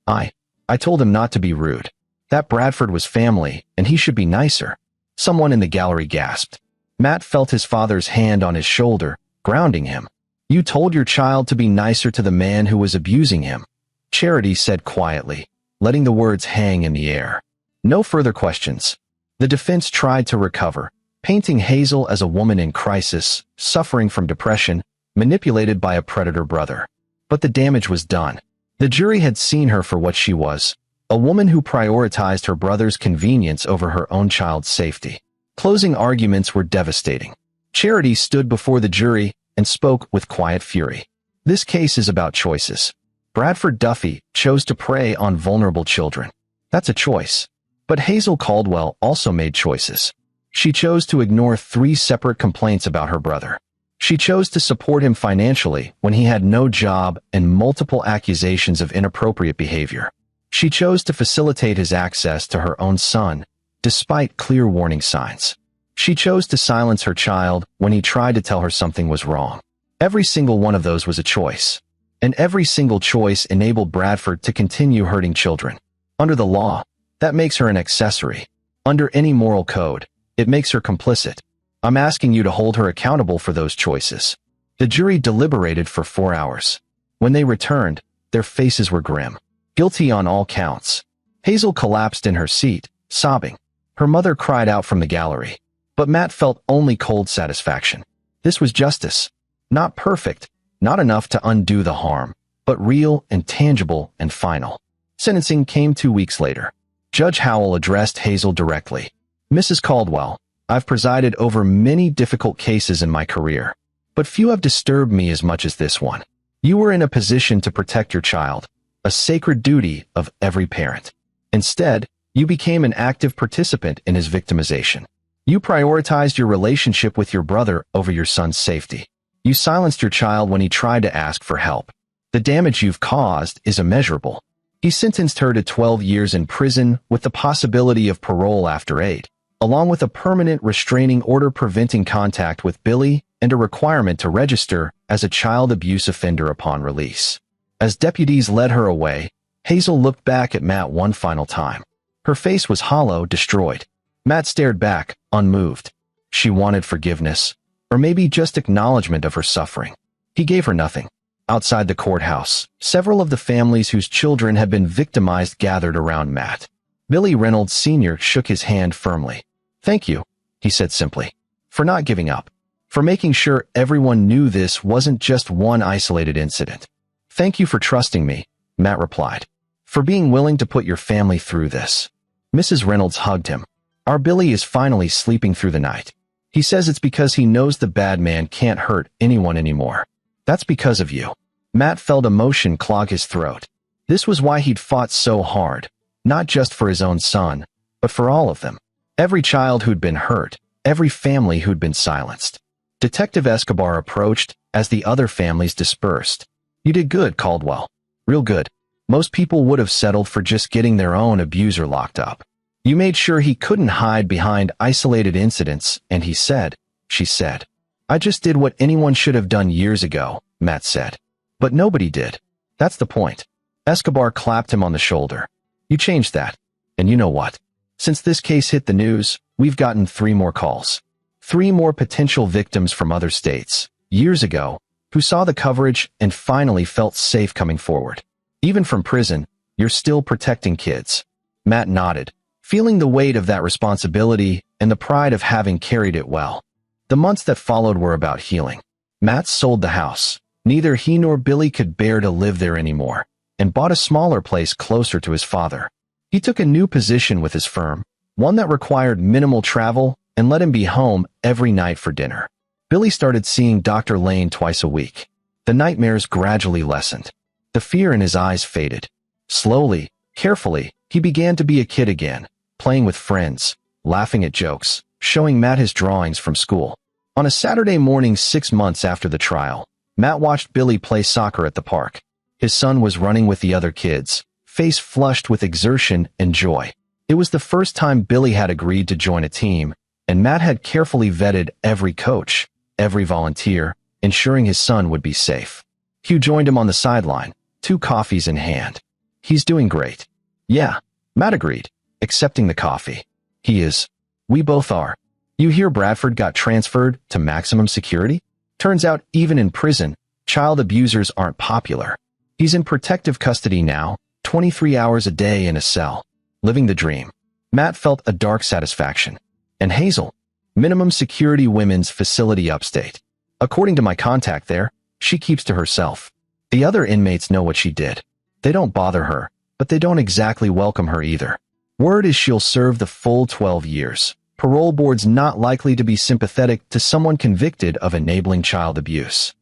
I told him not to be rude. That Bradford was family, and he should be nicer. Someone in the gallery gasped. Matt felt his father's hand on his shoulder, grounding him. You told your child to be nicer to the man who was abusing him, Charity said quietly, letting the words hang in the air. No further questions. The defense tried to recover, painting Hazel as a woman in crisis, suffering from depression, manipulated by a predator brother. But the damage was done. The jury had seen her for what she was, a woman who prioritized her brother's convenience over her own child's safety. Closing arguments were devastating. Charity stood before the jury and spoke with quiet fury. This case is about choices. Bradford Duffy chose to prey on vulnerable children. That's a choice. But Hazel Caldwell also made choices. She chose to ignore 3 separate complaints about her brother. She chose to support him financially when he had no job and multiple accusations of inappropriate behavior. She chose to facilitate his access to her own son, despite clear warning signs. She chose to silence her child when he tried to tell her something was wrong. Every single one of those was a choice. And every single choice enabled Bradford to continue hurting children. Under the law, that makes her an accessory. Under any moral code, it makes her complicit. I'm asking you to hold her accountable for those choices. The jury deliberated for 4 hours. When they returned, their faces were grim. Guilty on all counts. Hazel collapsed in her seat, sobbing. Her mother cried out from the gallery. But Matt felt only cold satisfaction. This was justice. Not perfect, not enough to undo the harm, but real and tangible and final. Sentencing came 2 weeks later. Judge Howell addressed Hazel directly. Mrs. Caldwell, I've presided over many difficult cases in my career, but few have disturbed me as much as this one. You were in a position to protect your child, a sacred duty of every parent. Instead, you became an active participant in his victimization. You prioritized your relationship with your brother over your son's safety. You silenced your child when he tried to ask for help. The damage you've caused is immeasurable. He sentenced her to 12 years in prison with the possibility of parole after 8, along with a permanent restraining order preventing contact with Billy and a requirement to register as a child abuse offender upon release. As deputies led her away, Hazel looked back at Matt one final time. Her face was hollow, destroyed. Matt stared back, unmoved. She wanted forgiveness, or maybe just acknowledgement of her suffering. He gave her nothing. Outside the courthouse, several of the families whose children had been victimized gathered around Matt. Billy Reynolds Sr. shook his hand firmly. Thank you, he said simply, for not giving up, for making sure everyone knew this wasn't just one isolated incident. Thank you for trusting me, Matt replied, for being willing to put your family through this. Mrs. Reynolds hugged him. Our Billy is finally sleeping through the night. He says it's because he knows the bad man can't hurt anyone anymore. That's because of you. Matt felt emotion clog his throat. This was why he'd fought so hard, not just for his own son, but for all of them. Every child who'd been hurt, every family who'd been silenced. Detective Escobar approached as the other families dispersed. You did good, Caldwell. Real good. Most people would have settled for just getting their own abuser locked up. You made sure he couldn't hide behind isolated incidents, and she said. I just did what anyone should have done years ago, Matt said. But nobody did. That's the point. Escobar clapped him on the shoulder. You changed that. And you know what? Since this case hit the news, we've gotten 3 more calls. 3 more potential victims from other states, years ago, who saw the coverage and finally felt safe coming forward. Even from prison, you're still protecting kids. Matt nodded, feeling the weight of that responsibility and the pride of having carried it well. The months that followed were about healing. Matt sold the house. Neither he nor Billy could bear to live there anymore, and bought a smaller place closer to his father. He took a new position with his firm, one that required minimal travel and let him be home every night for dinner. Billy started seeing Dr. Lane twice a week. The nightmares gradually lessened. The fear in his eyes faded. Slowly, carefully, he began to be a kid again, playing with friends, laughing at jokes, showing Matt his drawings from school. On a Saturday morning 6 months after the trial, Matt watched Billy play soccer at the park. His son was running with the other kids, face flushed with exertion and joy. It was the first time Billy had agreed to join a team, and Matt had carefully vetted every coach, every volunteer, ensuring his son would be safe. Hugh joined him on the sideline, 2 coffees in hand. "He's doing great." "Yeah," Matt agreed, accepting the coffee. "He is. We both are. You hear Bradford got transferred to maximum security? Turns out even in prison, child abusers aren't popular. He's in protective custody now, 23 hours a day in a cell. Living the dream." Matt felt a dark satisfaction. "And Hazel? Minimum security women's facility upstate. According to my contact there, she keeps to herself. The other inmates know what she did. They don't bother her, but they don't exactly welcome her either. Word is she'll serve the full 12 years. Parole board's not likely to be sympathetic to someone convicted of enabling child abuse."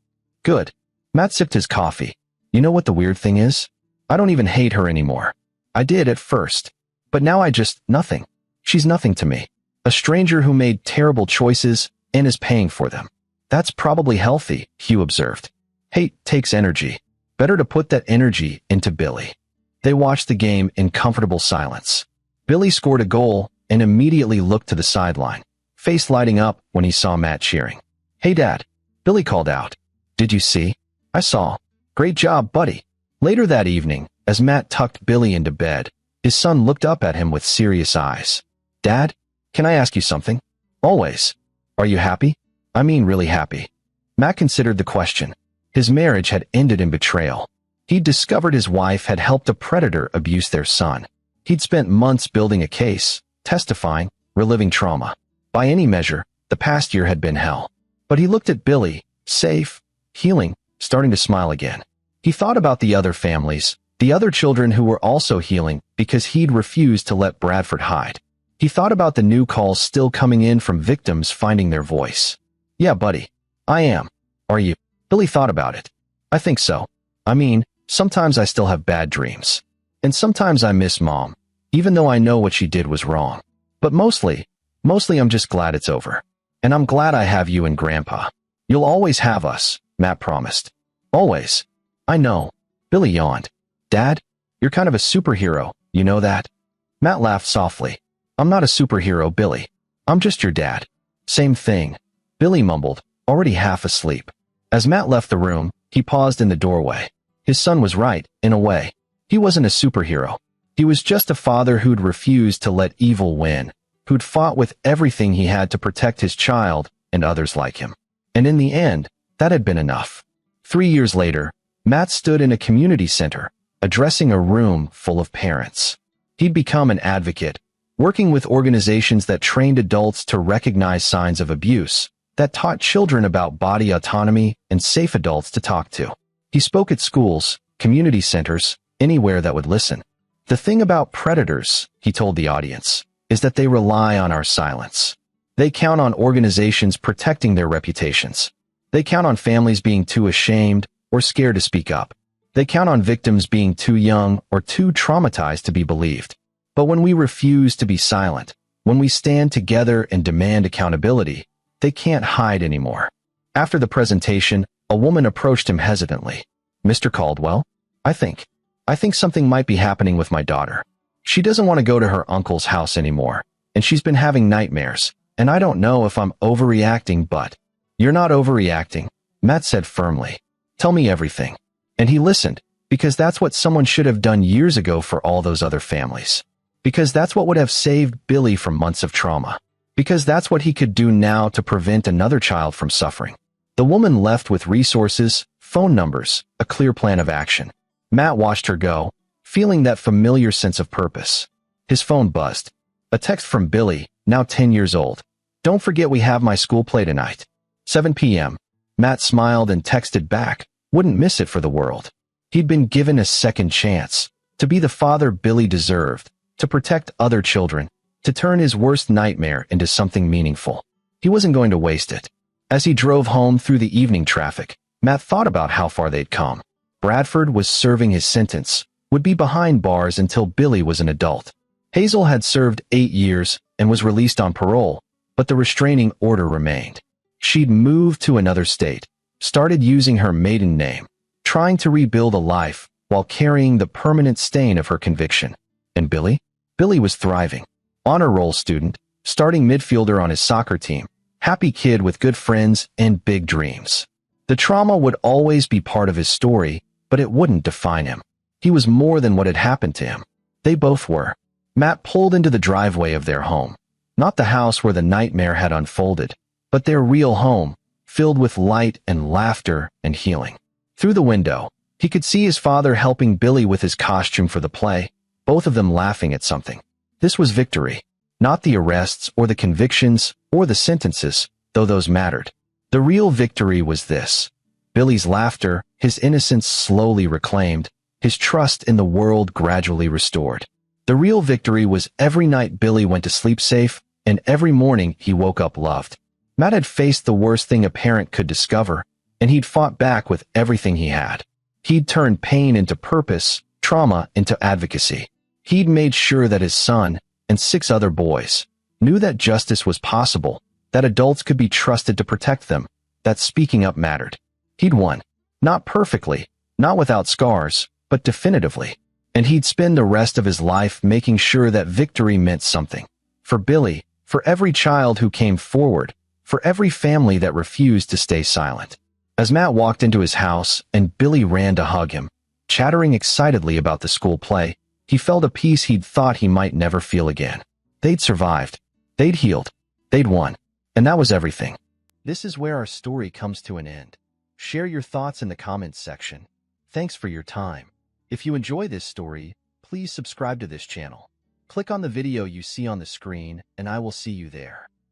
"Good." Matt sipped his coffee. "You know what the weird thing is? I don't even hate her anymore. I did at first. But now nothing. She's nothing to me. A stranger who made terrible choices and is paying for them." "That's probably healthy," Hugh observed. "Hate takes energy. Better to put that energy into Billy." They watched the game in comfortable silence. Billy scored a goal and immediately looked to the sideline, face lighting up when he saw Matt cheering. "Hey, Dad," Billy called out. "Did you see?" "I saw. Great job, buddy." Later that evening, as Matt tucked Billy into bed, his son looked up at him with serious eyes. "Dad, can I ask you something?" "Always." "Are you happy? I mean really happy." Matt considered the question. His marriage had ended in betrayal. He'd discovered his wife had helped a predator abuse their son. He'd spent months building a case, testifying, reliving trauma. By any measure, the past year had been hell. But he looked at Billy, safe, healing, starting to smile again. He thought about the other families, the other children who were also healing because he'd refused to let Bradford hide. He thought about the new calls still coming in from victims finding their voice. "Yeah, buddy. I am. Are you?" Billy thought about it. "I think so. I mean, sometimes I still have bad dreams. And sometimes I miss Mom, even though I know what she did was wrong. But mostly I'm just glad it's over. And I'm glad I have you and Grandpa. You'll always have us," Matt promised. "Always." "I know." Billy yawned. "Dad, you're kind of a superhero, you know that?" Matt laughed softly. "I'm not a superhero, Billy. I'm just your dad." "Same thing," Billy mumbled, already half asleep. As Matt left the room, he paused in the doorway. His son was right, in a way. He wasn't a superhero. He was just a father who'd refused to let evil win, who'd fought with everything he had to protect his child and others like him. And in the end, that had been enough. 3 years later, Matt stood in a community center, addressing a room full of parents. He'd become an advocate, working with organizations that trained adults to recognize signs of abuse, that taught children about body autonomy and safe adults to talk to. He spoke at schools, community centers, anywhere that would listen. "The thing about predators," he told the audience, "is that they rely on our silence. They count on organizations protecting their reputations. They count on families being too ashamed or scared to speak up. They count on victims being too young or too traumatized to be believed. But when we refuse to be silent, when we stand together and demand accountability, they can't hide anymore." After the presentation, a woman approached him hesitantly. "Mr. Caldwell, I think something might be happening with my daughter. She doesn't want to go to her uncle's house anymore, and she's been having nightmares, and I don't know if I'm overreacting, but—" "You're not overreacting," Matt said firmly. "Tell me everything." And he listened, because that's what someone should have done years ago for all those other families. Because that's what would have saved Billy from months of trauma. Because that's what he could do now to prevent another child from suffering. The woman left with resources, phone numbers, a clear plan of action. Matt watched her go, feeling that familiar sense of purpose. His phone buzzed. A text from Billy, now 10 years old. "Don't forget we have my school play tonight. 7 p.m. Matt smiled and texted back. Wouldn't miss it for the world. He'd been given a second chance, to be the father Billy deserved, to protect other children, to turn his worst nightmare into something meaningful. He wasn't going to waste it. As he drove home through the evening traffic, Matt thought about how far they'd come. Bradford was serving his sentence, would be behind bars until Billy was an adult. Hazel had served 8 years and was released on parole, but the restraining order remained. She'd moved to another state, started using her maiden name, trying to rebuild a life while carrying the permanent stain of her conviction. And Billy? Billy was thriving. Honor roll student, starting midfielder on his soccer team, happy kid with good friends and big dreams. The trauma would always be part of his story, but it wouldn't define him. He was more than what had happened to him. They both were. Matt pulled into the driveway of their home. Not the house where the nightmare had unfolded, but their real home, filled with light and laughter and healing. Through the window, he could see his father helping Billy with his costume for the play, both of them laughing at something. This was victory. Not the arrests or the convictions or the sentences, though those mattered. The real victory was this: Billy's laughter, his innocence slowly reclaimed, his trust in the world gradually restored. The real victory was every night Billy went to sleep safe, and every morning he woke up loved. Matt had faced the worst thing a parent could discover, and he'd fought back with everything he had. He'd turned pain into purpose, trauma into advocacy. He'd made sure that his son, and 6 other boys, knew that justice was possible, that adults could be trusted to protect them, that speaking up mattered. He'd won. Not perfectly, not without scars, but definitively. And he'd spend the rest of his life making sure that victory meant something. For Billy, for every child who came forward, for every family that refused to stay silent. As Matt walked into his house and Billy ran to hug him, chattering excitedly about the school play, he felt a peace he'd thought he might never feel again. They'd survived. They'd healed. They'd won. And that was everything. This is where our story comes to an end. Share your thoughts in the comments section. Thanks for your time. If you enjoy this story, please subscribe to this channel. Click on the video you see on the screen, and I will see you there.